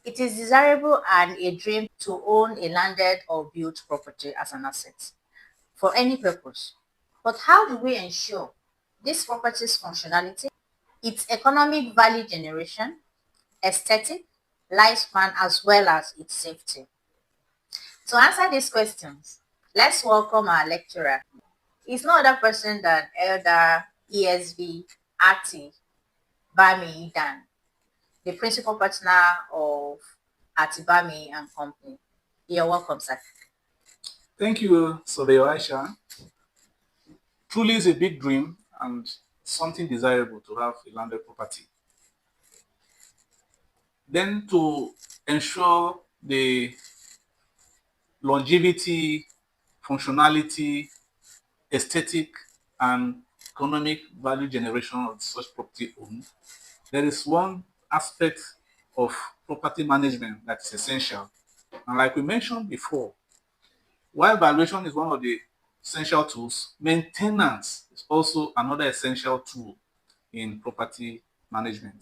It is desirable and a dream to own a landed or built property as an asset for any purpose. But how do we ensure this property's functionality, its economic value generation, aesthetic, lifespan, as well as its safety? To answer these questions, let's welcome our lecturer. He's no other person than Elder ESV Ati Bami Dan, the principal partner of Atibami and Company. You're welcome, sir. Thank you, Surveyor Aisha. Truly is a big dream and something desirable to have a landed property. Then to ensure the longevity, functionality, aesthetic, and economic value generation of such property owned, there is one aspect of property management that is essential. And like we mentioned before, while valuation is one of the essential tools, maintenance is also another essential tool in property management.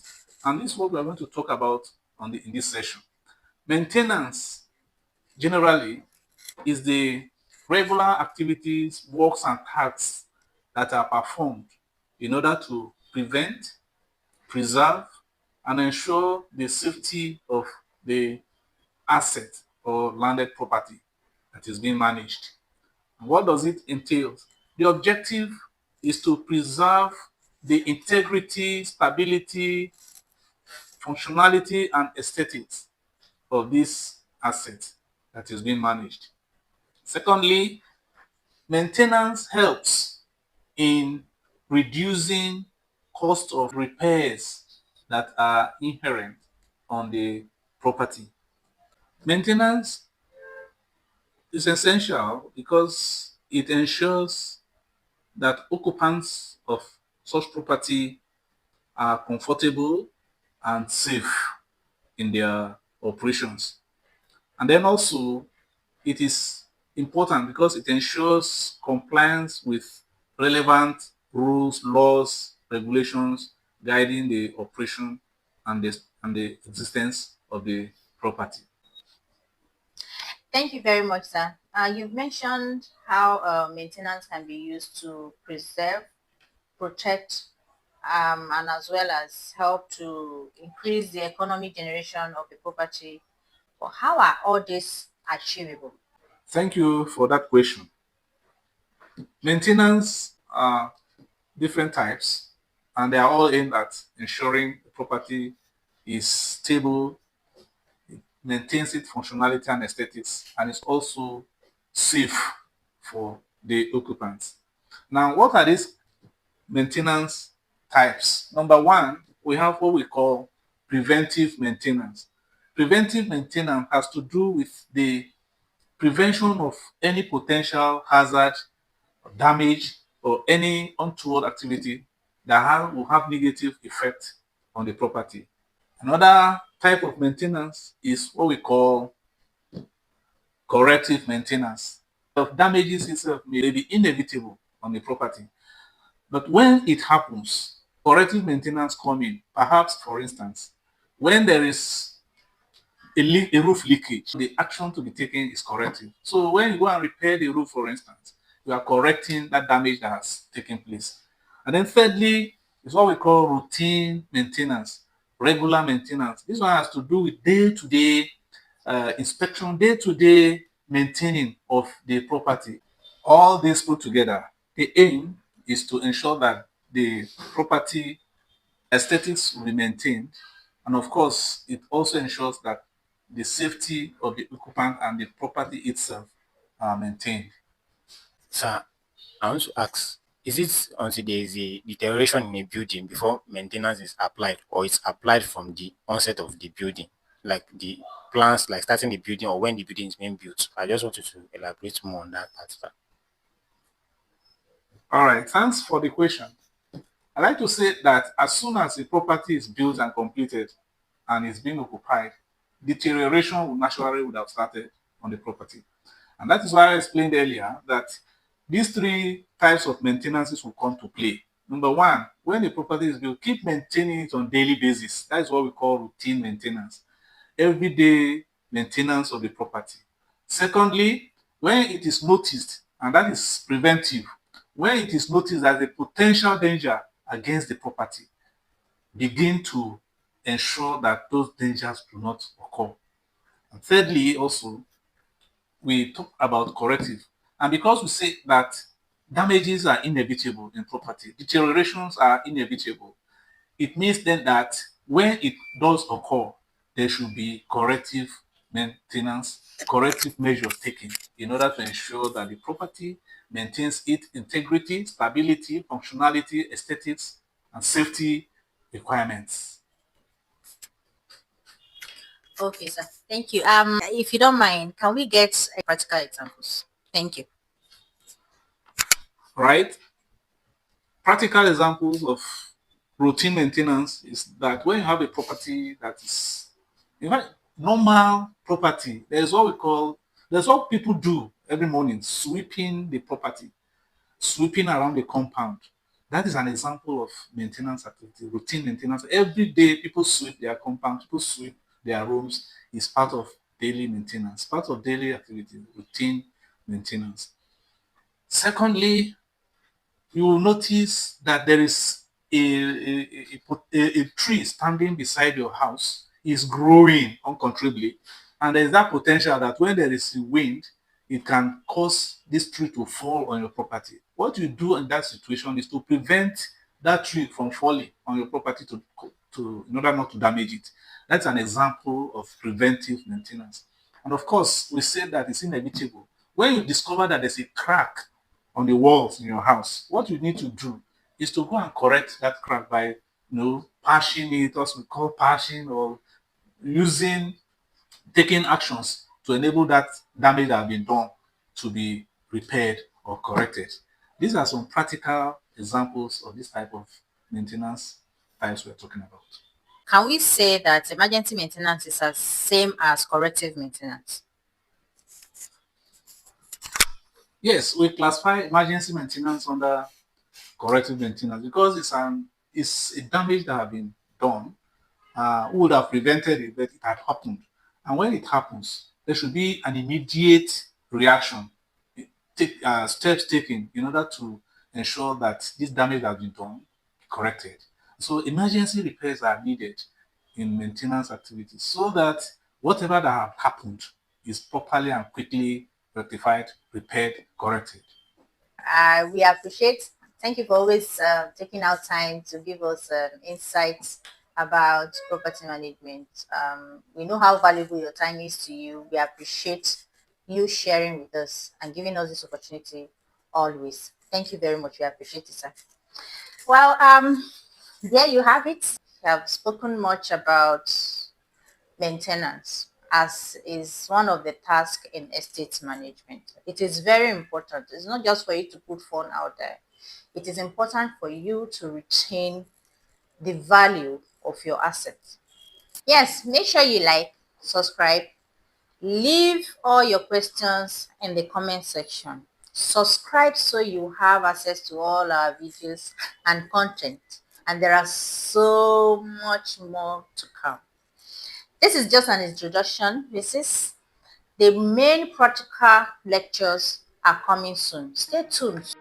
And this is what we are going to talk about in this session. Maintenance generally is the regular activities, works, and tasks that are performed in order to prevent, preserve, and ensure the safety of the asset or landed property that is being managed. And what does it entail? The objective is to preserve the integrity, stability, functionality, and aesthetics of this asset that is being managed. Secondly, maintenance helps in reducing cost of repairs that are inherent on the property. Maintenance is essential because it ensures that occupants of such property are comfortable and safe in their operations. And then also, it is important because it ensures compliance with relevant rules, laws, regulations guiding the operation and the existence of the property. Thank you very much, sir. You've mentioned how maintenance can be used to preserve, protect, and as well as help to increase the economic generation of the property. But how are all these achievable? Thank you for that question. Maintenance are different types, and they are all aimed at ensuring the property is stable, maintains its functionality and aesthetics, and is also safe for the occupants. Now, what are these maintenance types? Number one, we have what we call preventive maintenance. Preventive maintenance has to do with the prevention of any potential hazard, or damage, or any untoward activity that will have negative effect on the property. Another type of maintenance is what we call corrective maintenance. Of damages itself may be inevitable on the property, but when it happens, corrective maintenance come in. Perhaps, for instance, when there is a roof leakage, the action to be taken is corrective. So when you go and repair the roof, for instance, you are correcting that damage that has taken place. And then thirdly, is what we call routine maintenance, regular maintenance. This one has to do with day-to-day inspection, day-to-day maintaining of the property. All this put together, the aim is to ensure that the property aesthetics will be maintained, and of course, it also ensures that the safety of the occupant and the property itself are maintained. Sir, I want to ask, is it until there is a deterioration in a building before maintenance is applied, or it's applied from the onset of the building, like the plans, like starting the building or when the building is being built? I just wanted to elaborate more on that part, sir. All right, thanks for the question. I like to say that as soon as the property is built and completed and is being occupied, deterioration would have started on the property. And that is why I explained earlier that these three types of maintenances will come to play. Number one, when the property is built, keep maintaining it on daily basis. That is what we call routine maintenance. everyday maintenance of the property. Secondly, when it is noticed, and that is preventive, when it is noticed that the potential danger against the property, begin to ensure that those dangers do not occur. And thirdly, also, we talk about corrective. And because we say that damages are inevitable in property, deteriorations are inevitable, it means then that when it does occur, there should be corrective maintenance, corrective measures taken in order to ensure that the property maintains its integrity, stability, functionality, aesthetics, and safety requirements. Okay, sir. Thank you. If you don't mind, can we get practical examples? Thank you. Right? Practical examples of routine maintenance is that when you have a property that is, in fact, normal property, there's what people do every morning, sweeping the property, sweeping around the compound. That is an example of maintenance activity, routine maintenance. Every day, people sweep their compound, people sweep their rooms. Is part of daily maintenance, part of daily activity, routine maintenance. Secondly, you will notice that there is a tree standing beside your house is growing uncontrollably, and there is that potential that when there is a wind, it can cause this tree to fall on your property. What you do in that situation is to prevent that tree from falling on your property to in order not to damage it. That's an example of preventive maintenance. And of course, we say that it's inevitable. When you discover that there's a crack on the walls in your house, what you need to do is to go and correct that crack by, patching it, what we call patching, or using, taking actions to enable that damage that has been done to be repaired or corrected. These are some practical examples of this type of maintenance types we're talking about. Can we say that emergency maintenance is the same as corrective maintenance? Yes, we classify emergency maintenance under corrective maintenance because it's a damage that has been done. Who would have prevented it, but it had happened. And when it happens, there should be an immediate reaction, steps taken in order to ensure that this damage has been done, corrected. So emergency repairs are needed in maintenance activities so that whatever that have happened is properly and quickly rectified, repaired, corrected. We appreciate. Thank you for always taking out time to give us insights about property management. We know how valuable your time is to you. We appreciate you sharing with us and giving us this opportunity always. Thank you very much. We appreciate it, sir. Well, there you have it. We have spoken much about maintenance as is one of the tasks in estate management. It is very important. It's not just for you to put fun out there. It is important for you to retain the value of your assets. Yes, make sure you like, subscribe, leave all your questions in the comment section. Subscribe so you have access to all our videos and content. And there are so much more to come. This is just an introduction. The main practical lectures are coming soon. Stay tuned.